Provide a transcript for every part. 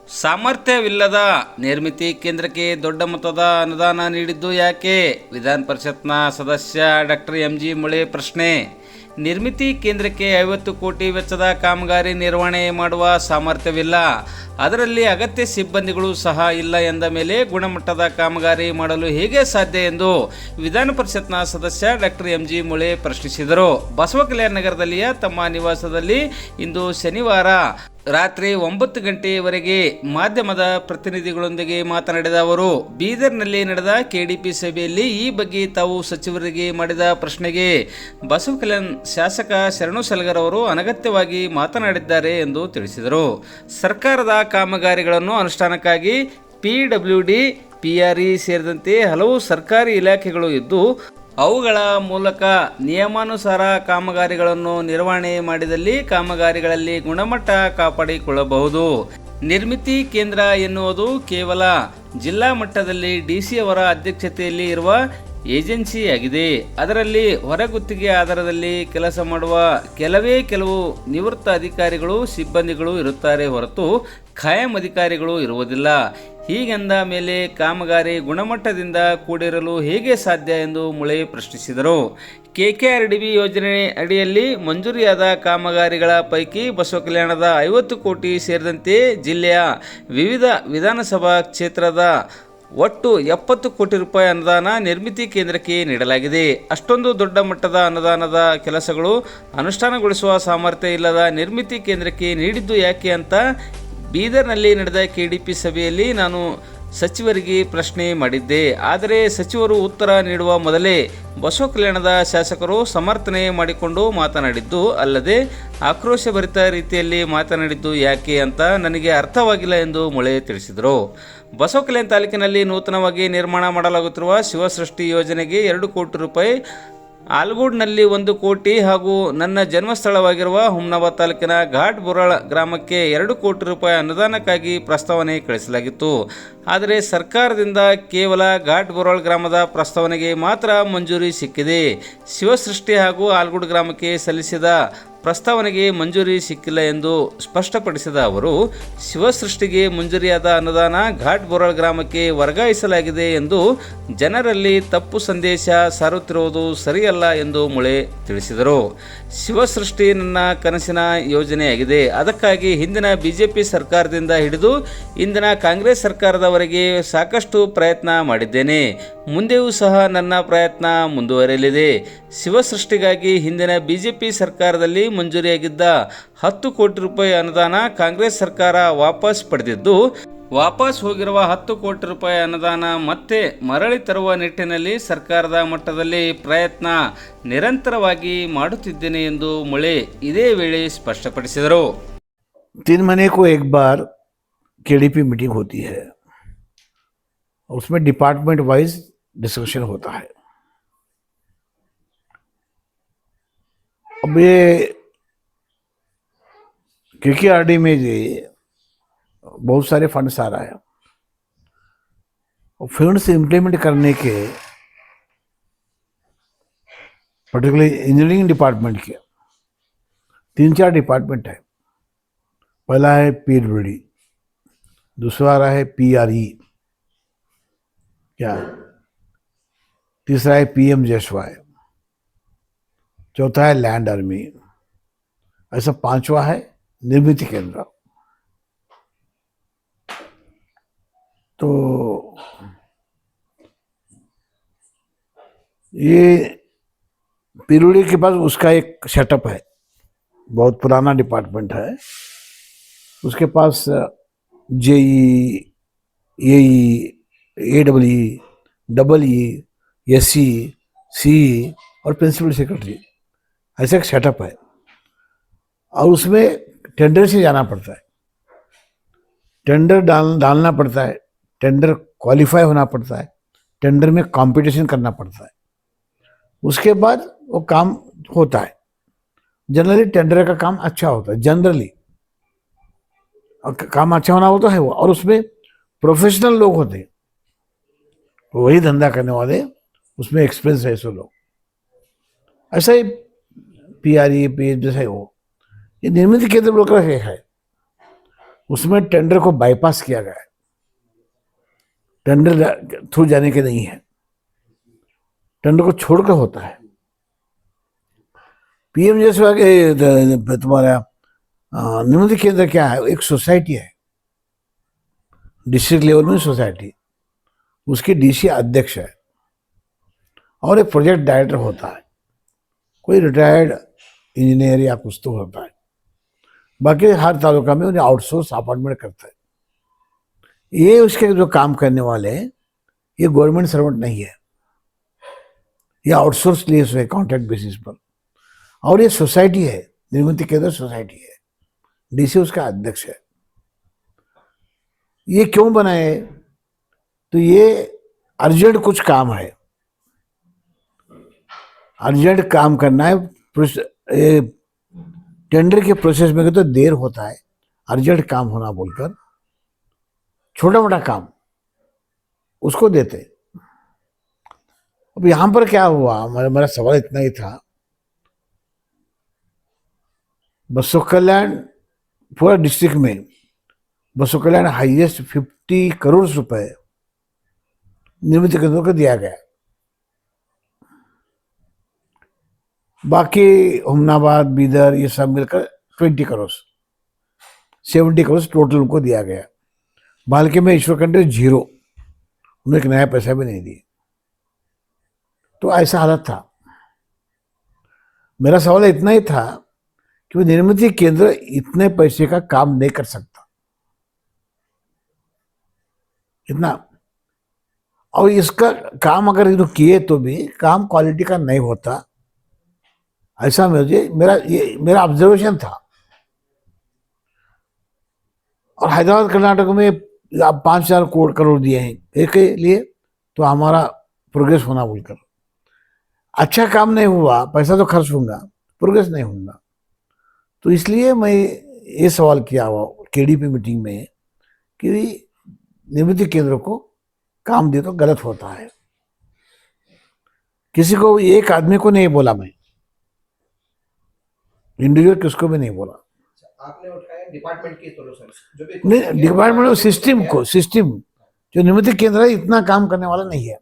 ಸಾಮರ್ಥ್ಯವಿಲ್ಲದ ನಿರ್ಮಿತಿ ಕೇಂದ್ರಕ್ಕೆ ದೊಡ್ಡ ಮೊತ್ತದ ಅನುದಾನ ನೀಡಿದ್ದು ಯಾಕೆ? ವಿಧಾನ ಪರಿಷತ್ನ ಸದಸ್ಯ ಡಾಕ್ಟರ್ ಎಂಜಿ ಮುಳೆ ಪ್ರಶ್ನೆ. ನಿರ್ಮಿತಿ ಕೇಂದ್ರಕ್ಕೆ 50 ಕೋಟಿ ವೆಚ್ಚದ ಕಾಮಗಾರಿ ನಿರ್ವಹಣೆ ಮಾಡುವ ಸಾಮರ್ಥ್ಯವಿಲ್ಲ, ಅದರಲ್ಲಿ ಅಗತ್ಯ ಸಿಬ್ಬಂದಿಗಳು ಸಹ ಇಲ್ಲ ಎಂದ ಮೇಲೆ ಗುಣಮಟ್ಟದ ಕಾಮಗಾರಿ ಮಾಡಲು ಹೇಗೆ ಸಾಧ್ಯ ಎಂದು ವಿಧಾನ ಪರಿಷತ್ನ ಸದಸ್ಯ ಡಾಕ್ಟರ್ ಎಂಜಿ ಮುಳೆ ಪ್ರಶ್ನಿಸಿದರು. ಬಸವಕಲ್ಯಾಣ ನಗರದಲ್ಲಿಯ ತಮ್ಮ ನಿವಾಸದಲ್ಲಿ ಇಂದು ಶನಿವಾರ ರಾತ್ರಿ 9 ಗಂಟೆಯವರೆಗೆ ಮಾಧ್ಯಮದ ಪ್ರತಿನಿಧಿಗಳೊಂದಿಗೆ ಮಾತನಾಡಿದ ಅವರು, ಬೀದರ್ನಲ್ಲಿ ನಡೆದ ಕೆಡಿಪಿ ಸಭೆಯಲ್ಲಿ ಈ ಬಗ್ಗೆ ತಾವು ಸಚಿವರಿಗೆ ಮಾಡಿದ ಪ್ರಶ್ನೆಗೆ ಬಸವಕಲ್ಯಾಣ ಶಾಸಕ ಶರಣು ಸಲಗರ್ ಅವರು ಅನಗತ್ಯವಾಗಿ ಮಾತನಾಡಿದ್ದಾರೆ ಎಂದು ತಿಳಿಸಿದರು. ಸರ್ಕಾರದ ಕಾಮಗಾರಿಗಳನ್ನು ಅನುಷ್ಠಾನಕ್ಕಾಗಿ ಪಿಡಬ್ಲ್ಯೂಡಿ, ಪಿಆರ್ಇ ಸೇರಿದಂತೆ ಹಲವು ಸರ್ಕಾರಿ ಇಲಾಖೆಗಳು ಇದ್ದು ಅವುಗಳ ಮೂಲಕ ನಿಯಮಾನುಸಾರ ಕಾಮಗಾರಿಗಳನ್ನು ನಿರ್ವಹಣೆ ಮಾಡಿದಲ್ಲಿ ಕಾಮಗಾರಿಗಳಲ್ಲಿ ಗುಣಮಟ್ಟ ಕಾಪಾಡಿಕೊಳ್ಳಬಹುದು. ನಿರ್ಮಿತಿ ಕೇಂದ್ರ ಎನ್ನುವುದು ಕೇವಲ ಜಿಲ್ಲಾ ಮಟ್ಟದಲ್ಲಿ ಡಿಸಿ ಅವರ ಅಧ್ಯಕ್ಷತೆಯಲ್ಲಿ ಇರುವ ಏಜೆನ್ಸಿಯಾಗಿದೆ. ಅದರಲ್ಲಿ ಹೊರಗುತ್ತಿಗೆ ಆಧಾರದಲ್ಲಿ ಕೆಲಸ ಮಾಡುವ ಕೆಲವು ನಿವೃತ್ತ ಅಧಿಕಾರಿಗಳು, ಸಿಬ್ಬಂದಿಗಳು ಇರುತ್ತಾರೆ ಹೊರತು ಖಾಯಂ ಅಧಿಕಾರಿಗಳು ಇರುವುದಿಲ್ಲ. ಹೀಗೆಂದ ಮೇಲೆ ಕಾಮಗಾರಿ ಗುಣಮಟ್ಟದಿಂದ ಕೂಡಿರಲು ಹೇಗೆ ಸಾಧ್ಯ ಎಂದು ಮುಳೆ ಪ್ರಶ್ನಿಸಿದರು. ಕೆಕೆಆರ್ಡಿಬಿ ಯೋಜನೆ ಅಡಿಯಲ್ಲಿ ಮಂಜೂರಿಯಾದ ಕಾಮಗಾರಿಗಳ ಪೈಕಿ ಬಸವಕಲ್ಯಾಣದ 50 ಕೋಟಿ ಸೇರಿದಂತೆ ಜಿಲ್ಲೆಯ ವಿವಿಧ ವಿಧಾನಸಭಾ ಕ್ಷೇತ್ರದ ಒಟ್ಟು 70 ಕೋಟಿ ರೂಪಾಯಿ ಅನುದಾನ ನಿರ್ಮಿತಿ ಕೇಂದ್ರಕ್ಕೆ ನೀಡಲಾಗಿದೆ. ಅಷ್ಟೊಂದು ದೊಡ್ಡ ಮಟ್ಟದ ಅನುದಾನದ ಕೆಲಸಗಳು ಅನುಷ್ಠಾನಗೊಳಿಸುವ ಸಾಮರ್ಥ್ಯ ಇಲ್ಲದ ನಿರ್ಮಿತಿ ಕೇಂದ್ರಕ್ಕೆ ನೀಡಿದ್ದು ಯಾಕೆ ಅಂತ ಬೀದರ್ನಲ್ಲಿ ನಡೆದ ಕೆಡಿಪಿ ಸಭೆಯಲ್ಲಿ ನಾನು ಸಚಿವರಿಗೆ ಪ್ರಶ್ನೆ ಮಾಡಿದ್ದೆ. ಆದರೆ ಸಚಿವರು ಉತ್ತರ ನೀಡುವ ಮೊದಲೇ ಬಸವಕಲ್ಯಾಣದ ಶಾಸಕರು ಸಮರ್ಥನೆ ಮಾಡಿಕೊಂಡು ಮಾತನಾಡಿದ್ದು ಅಲ್ಲದೆ ಆಕ್ರೋಶಭರಿತ ರೀತಿಯಲ್ಲಿ ಮಾತನಾಡಿದ್ದು ಯಾಕೆ ಅಂತ ನನಗೆ ಅರ್ಥವಾಗಿಲ್ಲ ಎಂದು ಮುಳೆ ತಿಳಿಸಿದರು. ಬಸವಕಲ್ಯಾಣ ತಾಲೂಕಿನಲ್ಲಿ ನೂತನವಾಗಿ ನಿರ್ಮಾಣ ಮಾಡಲಾಗುತ್ತಿರುವ ಶಿವಸೃಷ್ಟಿ ಯೋಜನೆಗೆ 2 ಕೋಟಿ ರೂಪಾಯಿ, ಆಲ್ಗೂಡ್ನಲ್ಲಿ 1 ಕೋಟಿ ಹಾಗೂ ನನ್ನ ಜನ್ಮಸ್ಥಳವಾಗಿರುವ ಹುಮ್ನಾಬಾದ್ ತಾಲೂಕಿನ ಘಾಟ್ ಬೋರಾಳ್ ಗ್ರಾಮಕ್ಕೆ 2 ಕೋಟಿ ರೂಪಾಯಿ ಅನುದಾನಕ್ಕಾಗಿ ಪ್ರಸ್ತಾವನೆ ಕಳಿಸಲಾಗಿತ್ತು. ಆದರೆ ಸರ್ಕಾರದಿಂದ ಕೇವಲ ಘಾಟ್ ಬೋರಾಳ್ ಗ್ರಾಮದ ಪ್ರಸ್ತಾವನೆಗೆ ಮಾತ್ರ ಮಂಜೂರಿ ಸಿಕ್ಕಿದೆ. ಶಿವಸೃಷ್ಟಿ ಹಾಗೂ ಆಲ್ಗೂಡ್ ಗ್ರಾಮಕ್ಕೆ ಸಲ್ಲಿಸಿದ ಪ್ರಸ್ತಾವನೆಗೆ ಮಂಜೂರಿ ಸಿಕ್ಕಿಲ್ಲ ಎಂದು ಸ್ಪಷ್ಟಪಡಿಸಿದ ಅವರು, ಶಿವಸೃಷ್ಟಿಗೆ ಮಂಜೂರಿಯಾದ ಅನುದಾನ ಘಾಟ್ ಬೋರಾಳ್ ಗ್ರಾಮಕ್ಕೆ ವರ್ಗಾಯಿಸಲಾಗಿದೆ ಎಂದು ಜನರಲ್ಲಿ ತಪ್ಪು ಸಂದೇಶ ಸಾರುತ್ತಿರುವುದು ಸರಿಯಲ್ಲ ಎಂದು ಮುಳೆ ತಿಳಿಸಿದರು. ಶಿವಸೃಷ್ಟಿ ನನ್ನ ಕನಸಿನ ಯೋಜನೆಯಾಗಿದೆ. ಅದಕ್ಕಾಗಿ ಹಿಂದಿನ ಬಿಜೆಪಿ ಸರ್ಕಾರದಿಂದ ಹಿಡಿದು ಇಂದಿನ ಕಾಂಗ್ರೆಸ್ ಸರ್ಕಾರದವರೆಗೆ ಸಾಕಷ್ಟು ಪ್ರಯತ್ನ ಮಾಡಿದ್ದೇನೆ. ಮುಂದೆಯೂ ಸಹ ನನ್ನ ಪ್ರಯತ್ನ ಮುಂದುವರೆಯಲಿದೆ. ಶಿವಸೃಷ್ಟಿಗಾಗಿ ಹಿಂದಿನ ಬಿಜೆಪಿ ಸರ್ಕಾರದಲ್ಲಿ ಮಂಜೂರಿಯಾಗಿದ್ದ 10 ಕೋಟಿ ರೂಪಾಯಿ ಅನುದಾನ ಕಾಂಗ್ರೆಸ್ ಸರ್ಕಾರ ವಾಪಸ್ ಪಡೆದಿದ್ದು, ವಾಪಸ್ ಹೋಗಿರುವ 10 ಕೋಟಿ ರೂಪಾಯಿ ಅನುದಾನ ಮತ್ತೆ ಮರಳಿ ತರುವ ನಿಟ್ಟಿನಲ್ಲಿ ಸರ್ಕಾರದ ಮಟ್ಟದಲ್ಲಿ ಪ್ರಯತ್ನ ನಿರಂತರವಾಗಿ ಮಾಡುತ್ತಿದ್ದೇನೆ ಎಂದು ಮುಳೆ ಇದೇ ವೇಳೆ ಸ್ಪಷ್ಟಪಡಿಸಿದರು. 3 महीने को एक बार केडीपी मीटिंग होती है, उसमें डिपार्टमेंट वाइज डिस्कशन होता है. अब ये केकेआरडी में ये बहुत सारे फंड्स आ रहा है और फंड्स इम्प्लीमेंट करने के पर्टिकुलरली इंजीनियरिंग डिपार्टमेंट के 3-4 डिपार्टमेंट है. पहला है पीडब्ल्यूडी, दूसरा आ रहा है पीआरई, क्या तीसरा है पीएमजेएसवाई, चौथा है लैंड आर्मी, ऐसा 5वां है निर्मिति केंद्र. तो ये पीडब्ल्यूडी के पास उसका एक सेटअप है, बहुत पुराना डिपार्टमेंट है. उसके पास जेई, एई, एडब्ल्यू, डबल ई, एससी, सी और प्रिंसिपल सेक्रेटरी, ऐसा एक सेटअप है. और उसमें टेंडर से जाना पड़ता है, टेंडर डालना पड़ता है, टेंडर क्वालिफाई होना पड़ता है, टेंडर में कंपटीशन करना पड़ता है. उसके बाद वो काम होता है. जनरली टेंडर का काम अच्छा होता है, जनरली काम अच्छा होना होता है वो, और उसमें प्रोफेशनल लोग होते हैं, वही धंधा करने वाले, उसमें एक्सपीरियंस है सो लोग. ऐसा ही पीआरई, पीएच जैसा ही वो ये निर्मित केंद्र ब्लॉक है. उसमें टेंडर को बाईपास किया गया है, टेंडर थ्रू जाने के नहीं है, टेंडर को छोड़कर होता है। पीएमजीएसवाई तुम्हारा निम्न केंद्र क्या है, एक सोसाइटी है, डिस्ट्रिक्ट लेवल में सोसाइटी, उसकी डीसी अध्यक्ष है और एक प्रोजेक्ट डायरेक्टर होता है, कोई रिटायर्ड इंजीनियर या कुछ तो होता है। बाकी हर तालुका में उन्हें आउटसोर्स अपॉइंटमेंट करता है। ये उसके जो काम करने वाले हैं ये गवर्नमेंट सर्वेंट नहीं है, ये आउटसोर्स लिए हुए कॉन्ट्रैक्ट बेसिस पर, और ये सोसाइटी है, निर्मित केंद्र सोसाइटी है, डीसी उसका अध्यक्ष है। ये क्यों बनाए, तो ये अर्जेंट कुछ काम है, अर्जेंट काम करना है, टेंडर के प्रोसेस में तो देर होता है, अर्जेंट काम होना बोलकर छोटा मोटा काम उसको देते। अब यहां पर क्या हुआ, मेरा सवाल इतना ही था, बसो कल्याण पूरा डिस्ट्रिक्ट में बसो कल्याण हाईएस्ट 50 करोड़ रुपए निर्मित केंद्रों को दिया गया। बाकी हुमनाबाद, बीदर, ये सब मिलकर 20 करोड़, 70 करोड़ टोटल उनको दिया गया। बालके में ईश्वर कंट्री 0, उन्हें एक नया पैसा भी नहीं दिया। तो ऐसा हालत था। मेरा सवाल इतना ही था कि निर्मित केंद्र इतने पैसे का काम नहीं कर सकता, इतना, और इसका काम अगर इन्होंने किए तो भी काम क्वालिटी का नहीं होता, ऐसा मेरा ऑब्जर्वेशन था। और हैदराबाद कर्नाटक में आप 5,000 करोड़ दिए हैं एक के लिए, तो हमारा प्रोग्रेस होना बोलकर, अच्छा काम नहीं हुआ, पैसा तो खर्च होगा, प्रोग्रेस नहीं होगा। तो इसलिए मैं ये सवाल किया हुआ केडीपी मीटिंग में कि निर्मित केंद्र को काम दे तो गलत होता है। किसी को, एक आदमी को नहीं बोला, मैं इंडिविजुअल किसको भी नहीं बोला। आपने उठाया डिपार्टमेंट की सॉल्यूशंस, जो भी नहीं, डिपार्टमेंट सिस्टम को, सिस्टम जो निर्मित केंद्र है इतना काम करने वाला नहीं है।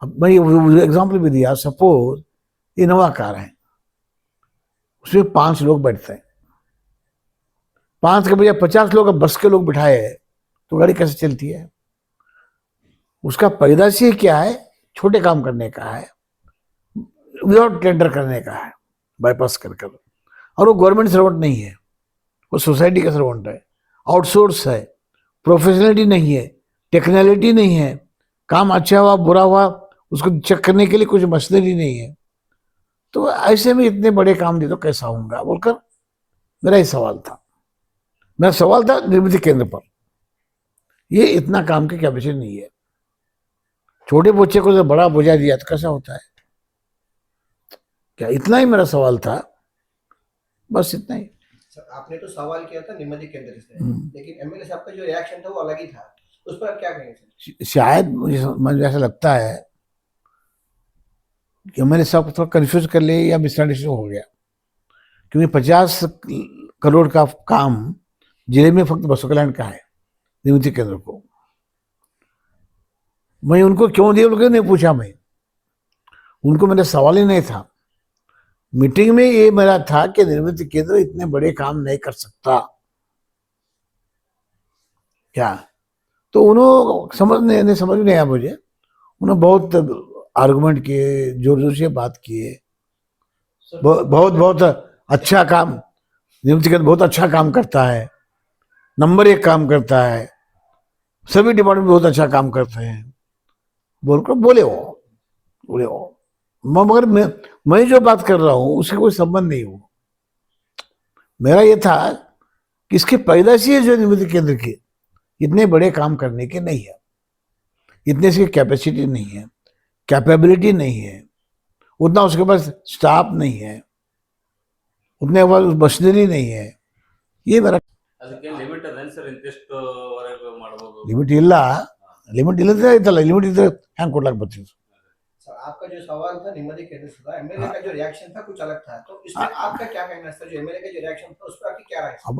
अब मैं एग्जाम्पल भी दिया, सपोज इनोवा कार है, उसमें 5 लोग बैठते हैं, 5 के बजाय 50 लोग बस के लोग बिठाए तो गाड़ी कैसे चलती है। उसका पैदाश ही क्या है, छोटे काम करने का है, विदाउट टेंडर करने का है, बाईपास कर कर। और वो गवर्नमेंट सर्वेंट नहीं है, वो सोसाइटी का सर्वेंट है, आउटसोर्स है, प्रोफेशनलिटी नहीं है, टेक्नोलॉजी नहीं है, काम अच्छा हुआ बुरा हुआ उसको चेक करने के लिए कुछ मशीनरी नहीं है। तो ऐसे में इतने बड़े काम दे तो कैसा होगा बोलकर मेरा ये सवाल था। मेरा सवाल था निर्मित केंद्र पर, ये इतना काम की कैपेसिटी नहीं है। छोटे बच्चे को जब बड़ा बोझा दिया तो कैसा होता है क्या, इतना ही मेरा सवाल था, बस इतना ही। सर, आपने तो सवाल किया था निम्न केंद्र से, लेकिन एमएलए साहब का जो रिएक्शन था वो अलग ही था, उस पर आप क्या कहेंगे सर? शायद मुझे ऐसा लगता है कि मैंने सब थोड़ा कंफ्यूज कर लिया या मिसअंडरस्टैंडिंग हो गया, क्योंकि 50 करोड़ का काम जिले में फक्त बसो कल्याण का है, निर्मित केंद्र को मैं उनको क्यों दिया लोगों ने पूछा, मैं उनको मेरा सवाल ही नहीं था। मीटिंग में ये मेरा था कि निर्मित केंद्र इतने बड़े काम नहीं कर सकता क्या। तो उन्होंने समझ नहीं आया मुझे, उन्होंने बहुत आर्गुमेंट किए, जोर जोर से बात किए, बहुत बहुत अच्छा काम, निर्मित केंद्र बहुत अच्छा काम करता है, नंबर 1 काम करता है, सभी डिपार्टमेंट बहुत अच्छा काम करते हैं बोलकर बोले वो मगर मैं जो बात कर रहा हूं उससे कोई संबंध नहीं हो। मेरा ये था कि इसकी पैदाशी है जो निर्मित केंद्र की इतने बड़े काम करने के नहीं है, इतने इसकी कैपेसिटी नहीं है, कैपेबिलिटी नहीं है, उतना उसके पास स्टाफ नहीं है, उतने पास मशीनरी नहीं है। ये मेरा ಅದಕ್ಕೆ ಲಿಮಿಟ್ ಅದೇನು ಸರ್, ಇಂತಿಷ್ಟು ವರೆಗೂ ಮಾಡಬಹುದು? ಲಿಮಿಟ್ ಇಲ್ಲ, ಲಿಮಿಟ್ ಇಲ್ಲದ್ರೆ ಆಯ್ತಲ್ಲ, ಲಿಮಿಟ್ ಇದ್ರೆ ಹ್ಯಾಂಗೆ ಕೊಡ್ಲಾಕ್ ಬರ್ತೀವಿ. सर, आपका जो सवाल था नेमती केंद्र से था, एमएलए का जो रिएक्शन था कुछ अलग था, तो इस पे आपका क्या कहना है सर? जो एमएलए का जो रिएक्शन था उस पर आपकी क्या राय है? अब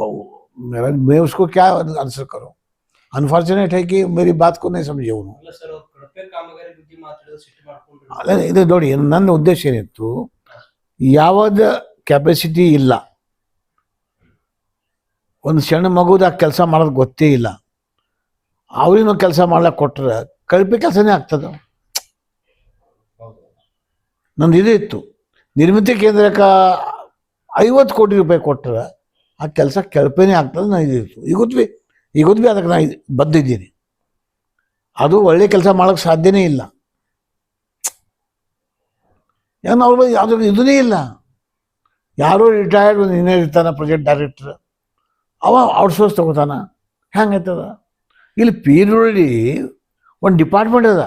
मैं उसको क्या आंसर करूं? अनफॉर्चुनेट है कि मेरी बात को नहीं समझे उन्होंने. ಅಲ್ಲ ಸರ್, ಅವ್ರು ಕಳಪೆ ಕಾಮಗಾರಿ ಬಗ್ಗೆ ಮಾತಾಡಿದ್ರೆ ಸಿಟ್ಟು ಮಾಡ್ಕೊಂಡ್ರು. ಅಲ್ಲ, ಇದು ನೋಡಿ, ನನ್ನ ಉದ್ದೇಶ ಏನಿತ್ತು, ಯಾವ್ದು ಕೆಪಾಸಿಟಿ ಇಲ್ಲ, ಒಂದು ಸಣ್ಣ ಮಗುದ ಕೆಲಸ ಮಾಡೋದು ಗೊತ್ತೇ ಇಲ್ಲ, ಅವ್ರಿಗೂ ಕೆಲಸ ಮಾಡ್ಲಕ್ಕೆ ಕೊಟ್ರೆ ಕಳಪೆ ಕೆಲಸನೇ ಆಗ್ತದೆ. ನಂದು ಇದು ಇತ್ತು, ನಿರ್ಮಿತಿ ಕೇಂದ್ರಕ್ಕೆ 50 ಕೋಟಿ ರೂಪಾಯಿ ಕೊಟ್ಟರೆ ಆ ಕೆಲಸ ಕಳಪೆನೇ ಆಗ್ತದೆ. ನಾನು ಇದಿತ್ತು, ಈಗೊತ್ತು ಭೀ ಅದಕ್ಕೆ ನಾನು ಬದ್ದಿದ್ದೀನಿ. ಅದು ಒಳ್ಳೆ ಕೆಲಸ ಮಾಡೋಕ್ಕೆ ಸಾಧ್ಯನೇ ಇಲ್ಲ. ಯಾಕಂದ್ರೆ ಅವ್ರ ಯಾವುದ್ರ ಇದನ್ನೇ ಇಲ್ಲ. ಯಾರೋ ರಿಟೈರ್ಡ್ ಒಂದು ಇಂಜಿನಿಯರ್ ಇರ್ತಾನೆ, ಪ್ರಾಜೆಕ್ಟ್ ಡೈರೆಕ್ಟರ್, ಅವ ಔಟ್ಸೋರ್ಸ್ ತಗೋತಾನ. ಹೆಂಗೈತದ? ಇಲ್ಲಿ ಪೀರುಳ್ಳಿ ಒಂದು ಡಿಪಾರ್ಟ್ಮೆಂಟ್ ಅದ,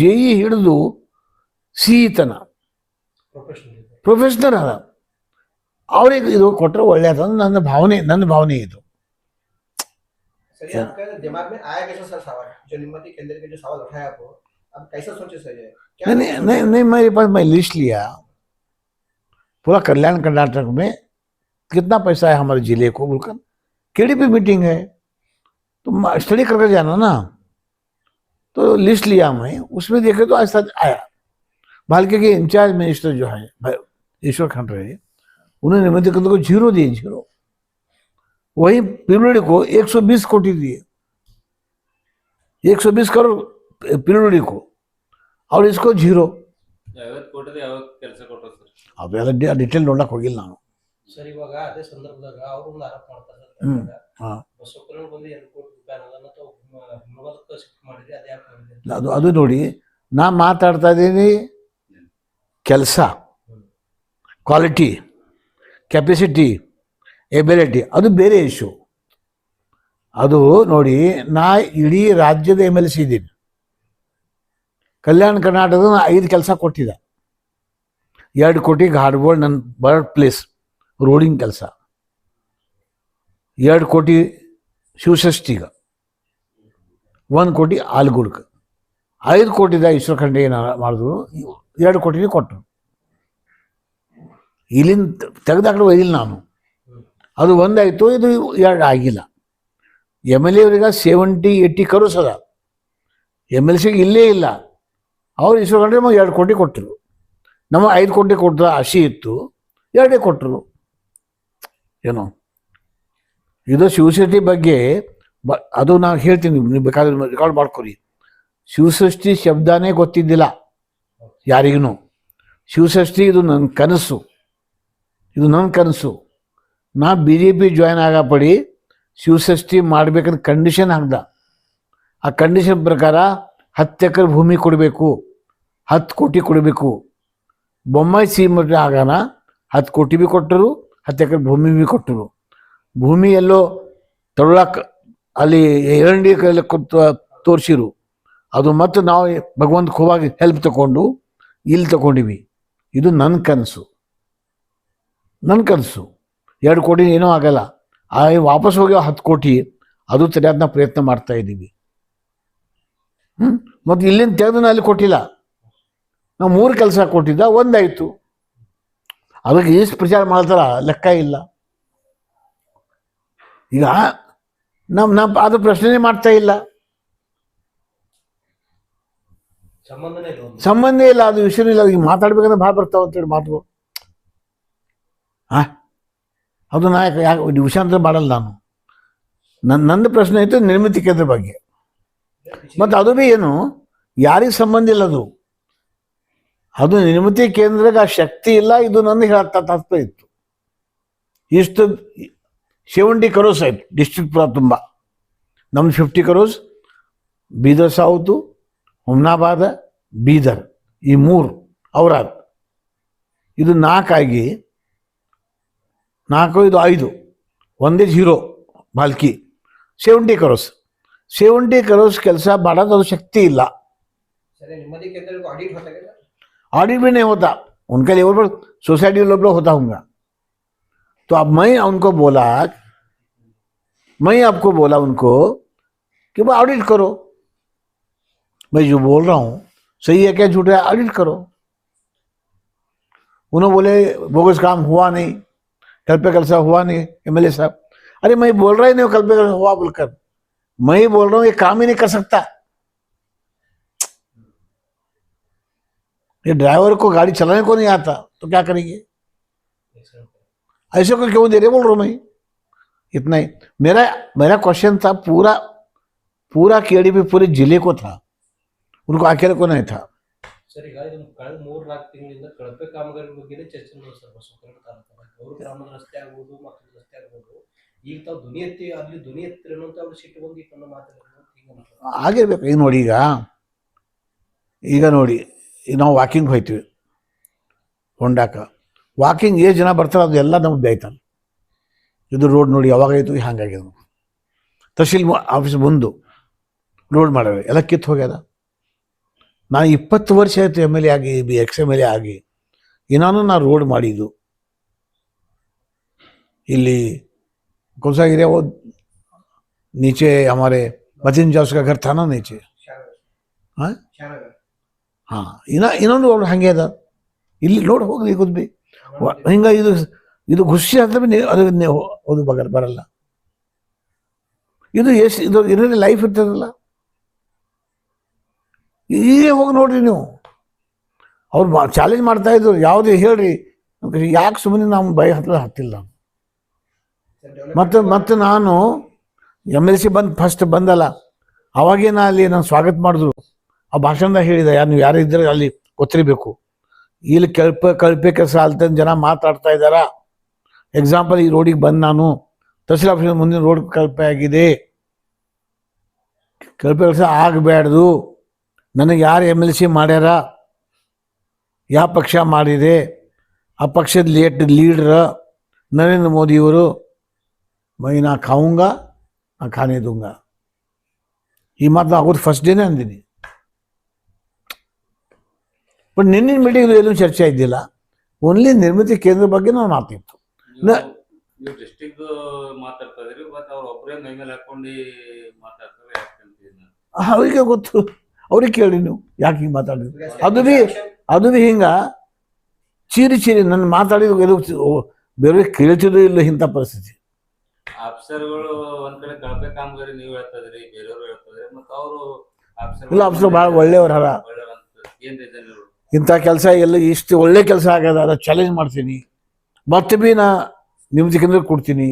ಜೆ ಇ ಹಿಡಿದು ಸಿ ತನ ಪ್ರೊಫೆಷನಲ್ ಅದ. ಅವ್ರಿಗೆ ಇದು ಕೊಟ್ಟರೆ ಒಳ್ಳೆಯದ ನನ್ನ ಭಾವನೆ ಇದು. सर, ये आपके दिमाग में आया कैसा सर सवाल? जो निम्मती केंद्र के जो सवाल उठाया आपको, आप कैसा सोचे सर? ये क्या नहीं, मेरे पास मैं लिस्ट लिया पूरा कल्याण कर्नाटक में कितना पैसा है हमारे जिले को बोलकर. केडीपी मीटिंग है तो स्टडी करके जाना ना. तो लिस्ट लिया मैं, उसमें देखे तो ऐसा आया. भालके के इंचार्ज मिनिस्टर जो है ईश्वर खंडरे, उन्होंने निम्मती केंद्र को 0 दिए, 0. वही पिरुड़ी को 120 कोटी दिए, 120 करोड़ पिरुड़ी को, और इसको 0. ಅವೆಲ್ಲ ಡಿಟೇಲ್ ನೋಡಕ್ ಹೋಗಿಲ್ಲ ನಾನು. ಸರ್, ಇವಾಗ ಅದೇ ಸಂದರ್ಭದಾಗ ಅವರು ಒಂದು ಆರೋಪ ಮಾಡ್ತಾರೆ. ಬಸವಕರಣ ಬಂದು 2 ಕೋಟಿ ರೂಪಾಯಿ ಅನ್ನೋದನ್ನ ತಾವು ಮೊದಲಕ್ಕೆ ಶಿಫ್ಟ್ ಮಾಡಿದ್ರಿ, ಅದೇ ಯಾಕೆ ಮಾಡಿದ್ರಿ? ಅದು ನೋಡಿ, ನಾ ಮಾತಾಡ್ತಾ ಇದ್ದೀನಿ ಕೆಲಸ, ಕ್ವಾಲಿಟಿ, ಕೆಪಾಸಿಟಿ, ಎಬಿಲಿಟಿ, ಅದು ಬೇರೆ ಇಶ್ಯೂ. ಅದು ನೋಡಿ, ನಾ ಇಡೀ ರಾಜ್ಯದ MLC ಇದ್ದೀನಿ. ಕಲ್ಯಾಣ ಕರ್ನಾಟಕದ 5 ಕೆಲಸ ಕೊಟ್ಟಿದ್ದ. 2 ಕೋಟಿ ಘಾಟ್ಬೋಳ್, ನನ್ನ ಬರ್ತ್ ಪ್ಲೇಸ್ ರೋಡಿಂಗ್ ಕೆಲಸ, 2 ಕೋಟಿ ಶಿವಷಷ್ಠಿಗೆ, 1 ಕೋಟಿ ಆಲ್ಗುಡ್ಗೆ, 5 ಕೋಟಿದ ಈಶ್ವರ ಖಂಡ್ರೆ ಏನು ಮಾಡಿದ್ರು, 2 ಕೋಟಿನೇ ಕೊಟ್ಟರು. ಇಲ್ಲಿಂದ ತೆಗೆದಾಕಡೆ ಒಯ್ದಿಲ್ಲ ನಾನು. ಅದು ಒಂದಾಯಿತು, ಇದು 2 ಆಗಿಲ್ಲ. MLA ಅವರಿಗೆ 70-80 ಕರೋಸ್ ಅದ, MLCಗೆ ಇಲ್ಲೇ ಇಲ್ಲ. ಅವ್ರು ಈಶ್ವರ ಖಂಡ್ರೆ 2 ಕೋಟಿ ಕೊಟ್ಟರು. ನಮ್ಮ 5 ಕೋಟಿ ಕೊಟ್ಟರೆ ಆಶೆ ಇತ್ತು, 2 ಕೊಟ್ಟರು. ಏನೋ ಇದು ಶಿವಸೃಷ್ಟಿ ಬಗ್ಗೆ ಅದು ನಾನು ಹೇಳ್ತೀನಿ, ನೀವು ಬೇಕಾದ್ರೆ ರೆಕಾರ್ಡ್ ಮಾಡ್ಕೊರಿ. ಶಿವಸೃಷ್ಟಿ ಶಬ್ದನೇ ಗೊತ್ತಿದ್ದಿಲ್ಲ ಯಾರಿಗೂ. ಶಿವಸೃಷ್ಟಿ ಇದು ನನ್ನ ಕನಸು. ನಾ BJP ಜಾಯ್ನ್ ಆಗಪಡಿ ಶಿವಸೃಷ್ಟಿ ಮಾಡ್ಬೇಕಂತ ಕಂಡೀಷನ್ ಹಾಕ್ದ. ಆ ಕಂಡೀಷನ್ ಪ್ರಕಾರ 10 ಎಕರೆ ಭೂಮಿ ಕೊಡಬೇಕು, 10 ಕೋಟಿ ಕೊಡಬೇಕು. ಬೊಮ್ಮಾಯಿ CM ಆಗಾನ 10 ಕೋಟಿ ಭೀ ಕೊಟ್ಟರು, 10 ಎಕರೆ ಭೂಮಿ ಭೀ ಕೊಟ್ಟರು. ಭೂಮಿ ಎಲ್ಲೋ ತೊಗೊಳಕ್ಕೆ ಅಲ್ಲಿ ಎರಂಡಿ ಕೈಲಿ ತೋರಿಸಿರು. ಅದು ಮತ್ತು ನಾವು ಭಗವಂತ ಹೋಗಿ ಹೆಲ್ಪ್ ತಗೊಂಡು ಇಲ್ಲಿ ತಗೊಂಡಿವಿ. ಇದು ನನ್ನ ಕನಸು. 2 ಕೋಟಿ ಏನೂ ಆಗಲ್ಲ. ವಾಪಸ್ ಹೋಗಿ 10 ಕೋಟಿ ಅದು ತೆರೆಯೋದನ್ನ ಪ್ರಯತ್ನ ಮಾಡ್ತಾ ಇದ್ದೀವಿ. ಮತ್ತು ಇಲ್ಲಿಂದ ತೆಗೆದು ಅಲ್ಲಿ ಕೊಟ್ಟಿಲ್ಲ. ನಾವು 3 ಕೆಲಸ ಕೊಟ್ಟಿದ್ದ, ಒಂದಾಯಿತು. ಅದಕ್ಕೆ ಎಷ್ಟು ಪ್ರಚಾರ ಮಾಡ್ತಾರ ಲೆಕ್ಕ ಇಲ್ಲ. ಈಗ ನಮ್ಮ ಅದು ಪ್ರಶ್ನೆ ಮಾಡ್ತಾ ಇಲ್ಲ, ಸಂಬಂಧ ಇಲ್ಲ, ಅದು ವಿಷಯ ಇಲ್ಲ. ಈಗ ಮಾತಾಡ್ಬೇಕಂದ್ರೆ ಭಾಳ ಬರ್ತಾವ ಅಂತೇಳಿ ಮಾತುಗಳು. ಅದು ನಾ ಯಾಕೆ ವಿಷಾಂತರ ಮಾಡಲ್ಲ ನಾನು. ನಂದು ಪ್ರಶ್ನೆ ಆಯಿತು ನಿರ್ಮಿತಿ ಕೇಂದ್ರ ಬಗ್ಗೆ. ಮತ್ತು ಅದು ಭೀ ಏನು ಯಾರಿಗೆ ಸಂಬಂಧ ಇಲ್ಲ. ಅದು ನಿರ್ಮಿತಿ ಕೇಂದ್ರಕ್ಕೆ ಆ ಶಕ್ತಿ ಇಲ್ಲ. ಇದು ನನ್ನ ಹೇಳ್ತಾ ತತ್ವ ಇತ್ತು. ಇಷ್ಟು 70 crores ಆಯಿತು ಡಿಸ್ಟ್ರಿಕ್ಟ್ ತುಂಬ. ನಮ್ದು 50 crores, ಬೀದರ್ ಸೌತು, ಹುಮ್ನಾಬಾದ, ಬೀದರ್, ಈ 3 ಔರಾದ್. ಇದು 4 ಆಗಿ 4, ಇದು 5, ಒಂದೇ 0 ಬಾಲ್ಕಿ. 70 crores ಕೆಲಸ ಮಾಡೋದು ಅದು ಶಕ್ತಿ ಇಲ್ಲ. ऑडिट भी नहीं होता उनके लेवल पर, सोसाइटी लेवल पर होता होगा. तो अब मैं आपको बोला उनको कि वो ऑडिट करो. मैं जो बोल रहा हूँ सही है क्या झूठ है, ऑडिट करो। उन्होंने बोले बोगस काम हुआ नहीं, कल पे कल सा हुआ नहीं एमएलए साहब। अरे मैं बोल रहा ही नहीं कल पे कल हुआ बोलकर, मैं ही बोल रहा हूँ ये काम ही नहीं कर सकता। ये ड्राइवर को गाड़ी चलाने को नहीं आता तो क्या करेंगे? ऐसे को क्यों दे रहे बोल रहा हूं मैं। इतना ही मेरा मेरा क्वेश्चन था, पूरा पूरा केडीपी पूरे जिले को था, उनको अकेले को नहीं था। ಸರ್ ಈಗ ಇದು ಕಳೆದ 3-4 ತಿಂಗಳಿಂದ ಕಳಪೆ ಕಾಮಗಾರಿ ಬಗ್ಗೆನೇ ಚರ್ಚೆ ನಡೆಯುತ್ತೆ ಸರ್ ಬಸವಕಲ್ಯಾಣ ತಾಲೂಕಿನಲ್ಲಿ. ಅವರು ಗ್ರಾಮದ ರಸ್ತೆ ಆಗ್ಬೋದು ಮತ್ತೊಂದು ರಸ್ತೆ ಆಗ್ಬೋದು, ಈಗ ತಾವು ಧ್ವನಿ ಎತ್ತಿ ಅಲ್ಲಿ ಧ್ವನಿ ಎತ್ತಿರೇನೋ ಅಂತ ಅವ್ರು ಸಿಟ್ಟು ಬಂದು ಈಗ ಮಾತಾಡೋದು ಆಗಿರ್ಬೇಕು. ಈಗ ನೋಡಿ, ಈಗ ನೋಡಿ ನಾವು ವಾಕಿಂಗ್ ಹೋಯ್ತೀವಿ ಹೊಂಡಾಕ, ವಾಕಿಂಗ್ ಎಷ್ಟು ಜನ ಬರ್ತಾರೆ ಅದು ಎಲ್ಲ ನಮ್ಗೆ ಬೇಯ್ತಾನೆ. ಇದು ರೋಡ್ ನೋಡಿ ಯಾವಾಗಾಯಿತು ಹಂಗಾಗಿದೆ. ತಹಶೀಲ್ ಆಫೀಸ್ ಮುಂದು ರೋಡ್ ಮಾಡ್ಯಾರ, ಎಲ್ಲ ಕಿತ್ತು ಹೋಗ್ಯದ. ನಾನು 20 ವರ್ಷ ಆಯಿತು ಎಮ್ ಎಲ್ ಎ ಆಗಿ, ಎಕ್ಸ್ ಎಮ್ ಎಲ್ ಎ ಆಗಿ, ಏನಾನು ನಾ ರೋಡ್ ಮಾಡಿದ್ದು ಇಲ್ಲಿ कौन-सा एरिया वो नीचे हमारे मतीन जास का घर था ना नीचे, हाँ हाँ ಇನ್ನೊಂದು ರೋಡ್ ಹಂಗೆ ಅದ. ಇಲ್ಲಿ ರೋಡ್ ಹೋಗ್ಲಿ ಬಿ ಹಿಂಗ ಇದು ಖುಷಿ ಅಂತ ಅದು ಬರಲ್ಲ. ಇದು ಎಷ್ಟು ಇದು ಇದರಲ್ಲಿ ಲೈಫ್ ಇರ್ತದಲ್ಲ. ಈಗ ಹೋಗಿ ನೋಡ್ರಿ ನೀವು, ಅವ್ರು ಚಾಲೆಂಜ್ ಮಾಡ್ತಾ ಇದ್ರು ಯಾವುದೇ ಹೇಳ್ರಿ, ಯಾಕೆ ಸುಮ್ಮನೆ ನಾವು ಭಯ ಹತ್ತಿಲ್ಲ. ಮತ್ತೆ ನಾನು ಎಮ್ ಎಲ್ ಸಿ ಫಸ್ಟ್ ಬಂದಲ್ಲ ಅವಾಗೇನ ಅಲ್ಲಿ ನಾನು ಸ್ವಾಗತ ಮಾಡಿದ್ರು. ಆ ಭಾಷಣದಾಗ ಹೇಳಿದ, ನೀವು ಯಾರು ಇದ್ರೆ ಅಲ್ಲಿ ಗೊತ್ತಿರಬೇಕು, ಇಲ್ಲಿ ಕಳಪೆ ಕೆಲಸ ಅಲ್ತಂದು ಜನ ಮಾತಾಡ್ತಾ ಇದ್ದಾರ. ಎಕ್ಸಾಂಪಲ್, ಈ ರೋಡಿಗೆ ಬಂದು ನಾನು ತಹಸೀಲ್ ಆಫೀಸ್ ಮುಂದಿನ ರೋಡ್ ಕಳಪೆ ಆಗಿದೆ, ಕಳಪೆ ಕೆಲಸ ಆಗಬೇಡ್ದು. ನನಗೆ ಯಾರು ಎಮ್ ಎಲ್ ಸಿ ಮಾಡ್ಯಾರ, ಯಾವ ಪಕ್ಷ ಮಾಡಿದೆ, ಆ ಪಕ್ಷದ ಲೀಡ್ರ ನರೇಂದ್ರ ಮೋದಿಯವರು, मैं ना खाऊंगा ना खाने दूंगा. ಈ ಮಾತು ಆಗೋದು ಫಸ್ಟ್ ಡೇನೇ ಅಂದಿನಿ. ಬಟ್ ನಿನ್ನಿನ ಮೀಟಿಂಗ್ ಎಲ್ಲೂ ಚರ್ಚೆ ಇದ್ದಿಲ್ಲ, ಓನ್ಲಿ ನಿರ್ಮಿತಿ ಕೇಂದ್ರ ಬಗ್ಗೆ ನಾವು ಮಾತಿತ್ತು. ಡಿಸ್ಟ್ರಿಕ್ಟ್ ಮಾತಾಡ್ತಾ ಇದ್ರಿ, ಬಟ್ ಅವ್ರು ಒಬ್ಬರೇ ಮೈ ಮೇಲೆ ಹಾಕೊಂಡು ಮಾತಾಡ್ತಾರೆ. ಅವ್ರಿಗೆ ಗೊತ್ತು, ಅವ್ರಿಗೆ ಕೇಳಿ ನೀವು ಯಾಕೆ ಹಿಂಗೆ ಮಾತಾಡಿದ್ರು. ಅದು ಬಿ ಹಿಂಗ ಚೀರಿ ನನ್ನ ಮಾತಾಡಿದ ಬೇರೆ ಕೇಳ್ತಿದ್ರು ಇಲ್ಲ ಇಂಥ ಪರಿಸ್ಥಿತಿ. ಅಫ್ಸರ್ಗಳು ಒಂದ್ ಕಡೆ ಕಳಪೆ ಕಾಮಗಾರಿ ನೀವು ಹೇಳ್ತಾ ಇದ್ರಿ, ಬೇರೆಯವರು ಹೇಳ್ತಾ ಇದ್ರಿ, ಮತ್ತು ಅವರು ಇಲ್ಲ ಅಫ್ಸರ್ ಭಾಳ ಒಳ್ಳೆಯವ್ರ ಹರ. ಇಂಥ ಕೆಲಸ ಎಲ್ಲ ಇಷ್ಟು ಒಳ್ಳೆ ಕೆಲಸ ಆಗ್ಯದ, ಅದ ಚಾಲೆಂಜ್ ಮಾಡ್ತೀನಿ, ಮತ್ತೆ ಬಿ ನಾ ನಿಮ್ದು ಕೇಂದ್ರ ಕೊಡ್ತೀನಿ.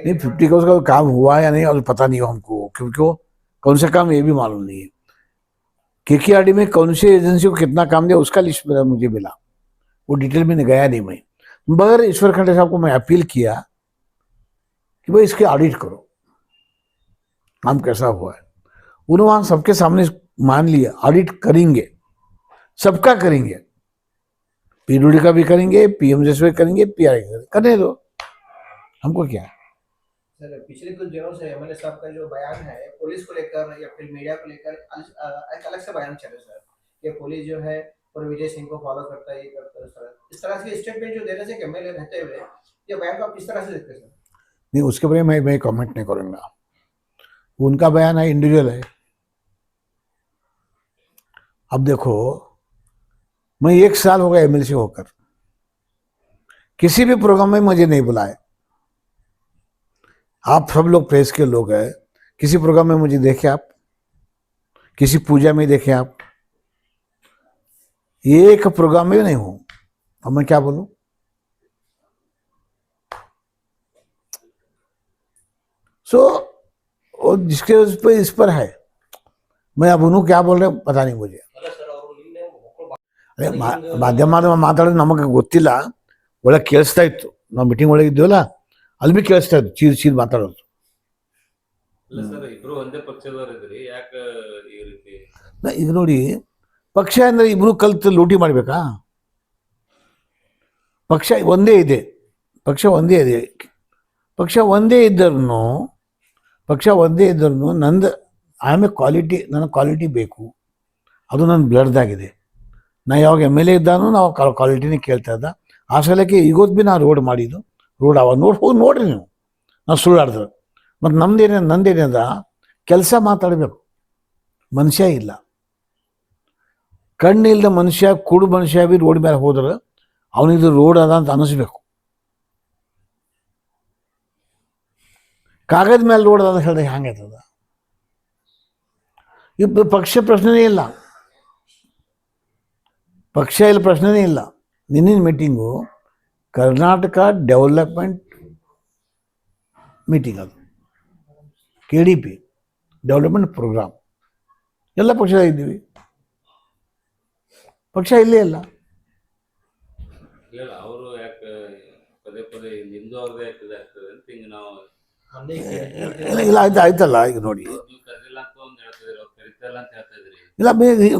नहीं 50 करोड़ का काम हुआ या नहीं और पता नहीं हमको, क्योंकि कौन सा काम ये भी मालूम नहीं है. केकेआरडी में कौन सी एजेंसी को कितना काम दिया उसका लिस्ट मेरा मुझे मिला, वो डिटेल में गया नहीं मैं. मगर ईश्वर खंडे साहब को मैं अपील किया कि भाई इसके ऑडिट करो, काम कैसा हुआ है. उन्होंने वहाँ सबके सामने मान लिया ऑडिट करेंगे, सबका करेंगे, पीडब्ल्यूडी का भी करेंगे, पीएमजेएस भी करेंगे, पीआरआई करने दो, हमको क्या. सर पिछले कुछ दिनों से एमएलए साहब का जो बयान है पुलिस को लेकर या फिर मीडिया को लेकर एक अलग से बयान चले सर, ये पुलिस जो है और विजय सिंह को फॉलो करता है, ये करता है सर, इस तरह से स्टेटमेंट जो दे रहे थे एमएलए रहते हुए, ये बयान को आप किस तरह से देखते हैं सर? नहीं, उसके बारे में मैं कमेंट नहीं करूँगा. उनका बयान है, इंडिविजुअल है. अब देखो, मैं 1 साल हो गया एमएलसी होकर, किसी भी प्रोग्राम में मुझे नहीं बुलाए. आप सब लोग प्रेस के लोग हैं, किसी प्रोग्राम में मुझे देखे आप, किसी पूजा में देखे आप, एक प्रोग्राम में नहीं हूं. अब मैं क्या बोलूं. और जिसके इस पर है, मैं अब उन्होंने क्या बोल रहे पता नहीं मुझे. ಅದೇ ಮಾಧ್ಯಮ ಮಾತಾಡೋದು ನಮಗೆ ಗೊತ್ತಿಲ್ಲ, ಒಳಗೆ ಕೇಳಿಸ್ತಾ ಇತ್ತು. ನಾವು ಮೀಟಿಂಗ್ ಒಳಗೆ ಇದ್ದೀವಲ್ಲ, ಅಲ್ಲಿ ಭೀ ಕೇಳಿಸ್ತಾ ಇತ್ತು ಚೀರ್ ಮಾತಾಡೋದು. ಈಗ ನೋಡಿ, ಪಕ್ಷ ಅಂದ್ರೆ ಇಬ್ರು ಕಲ್ತು ಲೂಟಿ ಮಾಡ್ಬೇಕಾ? ಪಕ್ಷ ಒಂದೇ ಇದೆ, ಪಕ್ಷ ಒಂದೇ ಇದ್ದರೂ ನಂದು ಆಮೇಲೆ ಕ್ವಾಲಿಟಿ, ನನಗೆ ಕ್ವಾಲಿಟಿ ಬೇಕು, ಅದು ನನ್ನ ಬ್ಲಡ್ದಾಗಿದೆ. ನಾ ಯಾವಾಗ ಎಮ್ ಎಲ್ ಎ ಇದ್ದಾನು ನಾವು ಕ್ವಾಲಿಟಿನೇ ಕೇಳ್ತಾ ಇದ್ದ. ಆ ಸಲಕ್ಕೆ ಈಗೋದು ಭೀ ನಾ ರೋಡ್ ಮಾಡಿದ್ದು, ರೋಡ್ ಅವ ಹೋಗಿ ನೋಡ್ರಿ ನೀವು. ನಾವು ಸುಳ್ಳಾಡಿದ್ರು ಮತ್ತು ನಂದೇನದ ಕೆಲಸ ಮಾತಾಡಬೇಕು, ಮನುಷ್ಯ ಇಲ್ಲ. ಕಣ್ಣಿಲ್ದ ಮನುಷ್ಯ ಕುಡು ಮನುಷ್ಯ ಬಿ ರೋಡ್ ಮೇಲೆ ಹೋದ್ರೆ ಅವನಿದು ರೋಡ್ ಅದ ಅಂತ ಅನಿಸ್ಬೇಕು. ಕಾಗದ ಮೇಲೆ ರೋಡ್ ಅದ ಅಂತ ಹೇಳಿದ್ರೆ ಹ್ಯಾಂಗೈತದ? ಇದು ಪಕ್ಷ ಪ್ರಶ್ನೆನೇ ಇಲ್ಲ, ಪಕ್ಷ ಇಲ್ಲ ಪ್ರಶ್ನೆನೇ ಇಲ್ಲ. ನಿನ್ನಿನ ಮೀಟಿಂಗು ಕರ್ನಾಟಕ ಡೆವಲಪ್ಮೆಂಟ್ ಮೀಟಿಂಗ್, ಅದು KDP ಡೆವಲಪ್ಮೆಂಟ್ ಪ್ರೋಗ್ರಾಮ್. ಎಲ್ಲ ಪಕ್ಷದ ಇದ್ದೀವಿ, ಪಕ್ಷ ಇಲ್ಲೇ ಇಲ್ಲ. ಇಲ್ಲ ಅವರು ಯಾಕೆ ಪದೇ ಪದೇ ನಿಮ್ದು ಅವ್ರದ್ದು ಯಾಕೆ ಆಗ್ತದೆ ಅಂತ ಹಿಂಗೆ ನಾವು हमने ಇಲ್ಲ ಆಯ್ತಲ್ಲ. ಈಗ ನೋಡಿ, ನೀವು ಕರೆದಿಲ್ಲ ಅಂತ ಒಂದು ಹೇಳ್ತಿದ್ರಿ, ಅವ್ರು ಕರಿತಲ್ಲ ಅಂತ ಹೇಳ್ತಾ ಇದ್ರಿ, ಇಲ್ಲ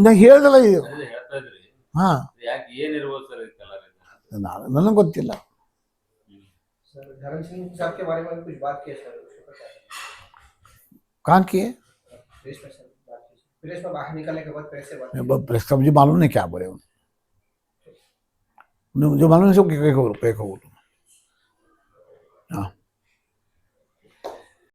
ನಾ ಹೇಳ್ದಲ್ಲ ಇದು. ಅದೇ ಹೇಳ್ತಾ ಇದ್ರಿ. ಹಾಂ, ಯಾಕೆ ಏನಿರ್ಬೋದು ಸರ್ ಈ ಕಲರ್? ನನಗೆ ಗೊತ್ತಿಲ್ಲ. सर धर्म सिंह साहब के बारे में कुछ बात की है सर, उसको पता है ಕಾಂಕಿ प्रेस में सर बात की, प्रेस में बाहर निकलने के बाद प्रेस से बात की। प्रेस का मुझे मालूम नहीं क्या बोले उन्होंने, जो मालूम है सब क्या खबर हाँ.